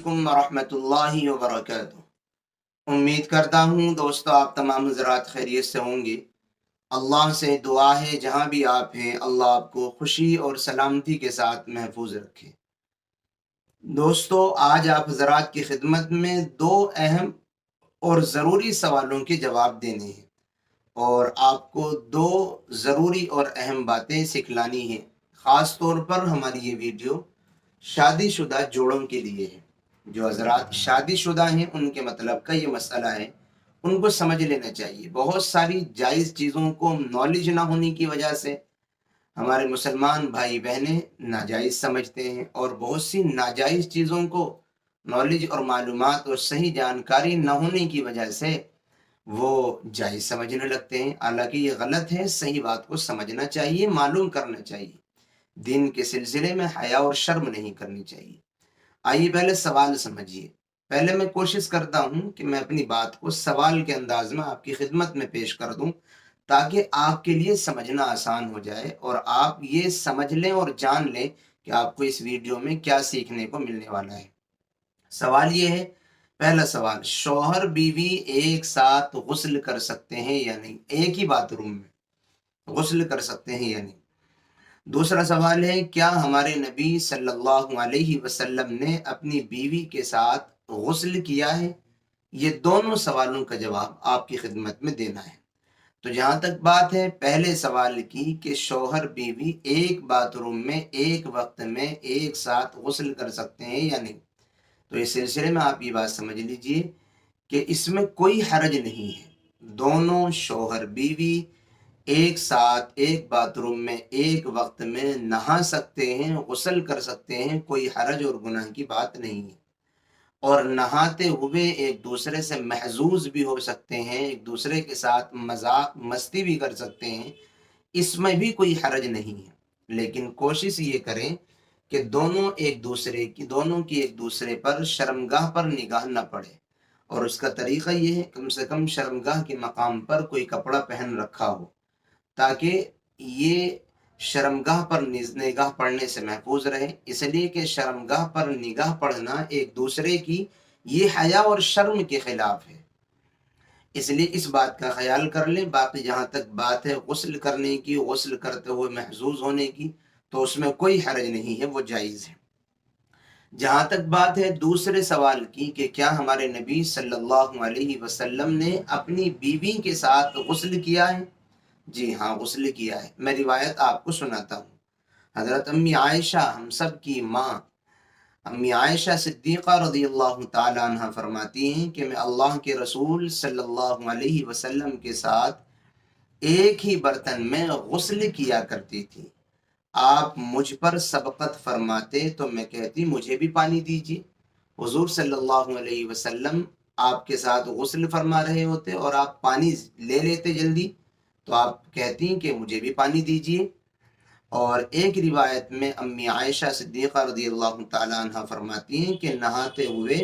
علیکم ورحمۃ اللہ وبرکاتہ۔ امید کرتا ہوں دوستو آپ تمام حضرات خیریت سے ہوں گے۔ اللہ سے دعا ہے جہاں بھی آپ ہیں اللہ آپ کو خوشی اور سلامتی کے ساتھ محفوظ رکھے۔ دوستو آج آپ حضرات کی خدمت میں دو اہم اور ضروری سوالوں کے جواب دینے ہیں، اور آپ کو دو ضروری اور اہم باتیں سکھلانی ہیں۔ خاص طور پر ہماری یہ ویڈیو شادی شدہ جوڑوں کے لیے ہے۔ جو حضرات شادی شدہ ہیں ان کے مطلب کا یہ مسئلہ ہے، ان کو سمجھ لینا چاہیے۔ بہت ساری جائز چیزوں کو نالج نہ ہونے کی وجہ سے ہمارے مسلمان بھائی بہنیں ناجائز سمجھتے ہیں، اور بہت سی ناجائز چیزوں کو نالج اور معلومات اور صحیح جانکاری نہ ہونے کی وجہ سے وہ جائز سمجھنے لگتے ہیں، حالانکہ یہ غلط ہے۔ صحیح بات کو سمجھنا چاہیے، معلوم کرنا چاہیے۔ دین کے سلسلے میں حیا اور شرم نہیں کرنی چاہیے۔ آئیے پہلے سوال سمجھیے۔ پہلے میں کوشش کرتا ہوں کہ میں اپنی بات کو سوال کے انداز میں آپ کی خدمت میں پیش کر دوں، تاکہ آپ کے لیے سمجھنا آسان ہو جائے اور آپ یہ سمجھ لیں اور جان لیں کہ آپ کو اس ویڈیو میں کیا سیکھنے کو ملنے والا ہے۔ سوال یہ ہے، پہلا سوال، شوہر بیوی ایک ساتھ غسل کر سکتے ہیں یا نہیں؟ ایک ہی باتھ روم میں غسل کر سکتے ہیں یا نہیں؟ دوسرا سوال ہے، کیا ہمارے نبی صلی اللہ علیہ وسلم نے اپنی بیوی کے ساتھ غسل کیا ہے؟ یہ دونوں سوالوں کا جواب آپ کی خدمت میں دینا ہے۔ تو جہاں تک بات ہے پہلے سوال کی کہ شوہر بیوی ایک باتھ روم میں ایک وقت میں ایک ساتھ غسل کر سکتے ہیں یا نہیں، تو اس سلسلے میں آپ یہ بات سمجھ لیجئے کہ اس میں کوئی حرج نہیں ہے۔ دونوں شوہر بیوی ایک ساتھ ایک باتھ روم میں ایک وقت میں نہا سکتے ہیں، غسل کر سکتے ہیں، کوئی حرج اور گناہ کی بات نہیں ہے۔ اور نہاتے ہوئے ایک دوسرے سے محظوظ بھی ہو سکتے ہیں، ایک دوسرے کے ساتھ مذاق مستی بھی کر سکتے ہیں، اس میں بھی کوئی حرج نہیں ہے۔ لیکن کوشش یہ کریں کہ دونوں کی ایک دوسرے پر شرمگاہ پر نگاہ نہ پڑے، اور اس کا طریقہ یہ ہے کم سے کم شرمگاہ کے مقام پر کوئی کپڑا پہن رکھا ہو، تاکہ یہ شرمگاہ پر نگاہ پڑنے سے محفوظ رہے۔ اس لیے کہ شرمگاہ پر نگاہ پڑنا ایک دوسرے کی یہ حیا اور شرم کے خلاف ہے، اس لیے اس بات کا خیال کر لیں۔ باقی جہاں تک بات ہے غسل کرنے کی، غسل کرتے ہوئے محظوظ ہونے کی، تو اس میں کوئی حرج نہیں ہے، وہ جائز ہے۔ جہاں تک بات ہے دوسرے سوال کی کہ کیا ہمارے نبی صلی اللہ علیہ وسلم نے اپنی بیوی کے ساتھ غسل کیا ہے؟ جی ہاں، غسل کیا ہے۔ میں روایت آپ کو سناتا ہوں۔ حضرت امی عائشہ، ہم سب کی ماں، امی عائشہ صدیقہ رضی اللہ تعالی عنہ فرماتی ہیں کہ میں اللہ کے رسول صلی اللہ علیہ وسلم کے ساتھ ایک ہی برتن میں غسل کیا کرتی تھی۔ آپ مجھ پر سبقت فرماتے تو میں کہتی مجھے بھی پانی دیجیے۔ حضور صلی اللہ علیہ وسلم آپ کے ساتھ غسل فرما رہے ہوتے اور آپ پانی لے لیتے جلدی، تو آپ کہتی کہ مجھے بھی پانی دیجیے۔ اور ایک روایت میں امی عائشہ صدیقہ رضی اللہ تعالیٰ عنہ فرماتی ہیں کہ نہاتے ہوئے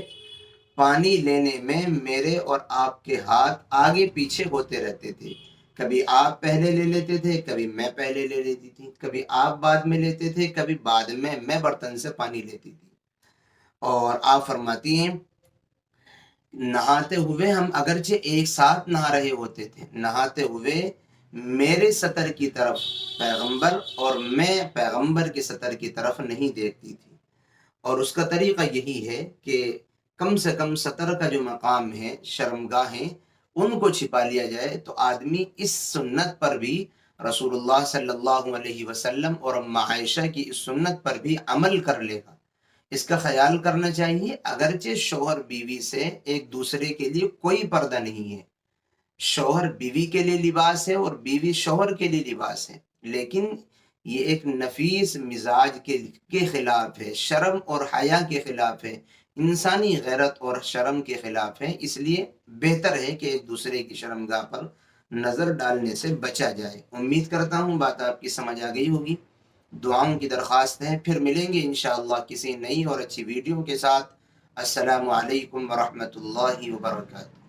پانی لینے میں میرے اور آپ کے ہاتھ آگے پیچھے ہوتے رہتے تھے۔ کبھی آپ پہلے لے لیتے تھے، کبھی میں پہلے لے لیتی تھی، کبھی آپ بعد میں لیتے تھے، کبھی بعد میں برتن سے پانی لیتی تھی۔ اور آپ فرماتی ہیں نہاتے ہوئے ہم اگرچہ ایک ساتھ نہا رہے ہوتے تھے، نہاتے ہوئے میرے سطر کی طرف پیغمبر اور میں پیغمبر کے سطر کی طرف نہیں دیکھتی تھی۔ اور اس کا طریقہ یہی ہے کہ کم سے کم سطر کا جو مقام ہے، شرمگاہیں، ان کو چھپا لیا جائے، تو آدمی اس سنت پر بھی، رسول اللہ صلی اللہ علیہ وسلم اور اما عائشہ کی اس سنت پر بھی عمل کر لے گا۔ اس کا خیال کرنا چاہیے۔ اگرچہ شوہر بیوی سے ایک دوسرے کے لیے کوئی پردہ نہیں ہے، شوہر بیوی کے لیے لباس ہے اور بیوی شوہر کے لیے لباس ہے، لیکن یہ ایک نفیس مزاج کے خلاف ہے، شرم اور حیا کے خلاف ہے، انسانی غیرت اور شرم کے خلاف ہے۔ اس لیے بہتر ہے کہ ایک دوسرے کی شرمگاہ پر نظر ڈالنے سے بچا جائے۔ امید کرتا ہوں بات آپ کی سمجھ آ گئی ہوگی۔ دعاؤں کی درخواست ہے، پھر ملیں گے انشاءاللہ کسی نئی اور اچھی ویڈیو کے ساتھ۔ السلام علیکم ورحمۃ اللہ وبرکاتہ۔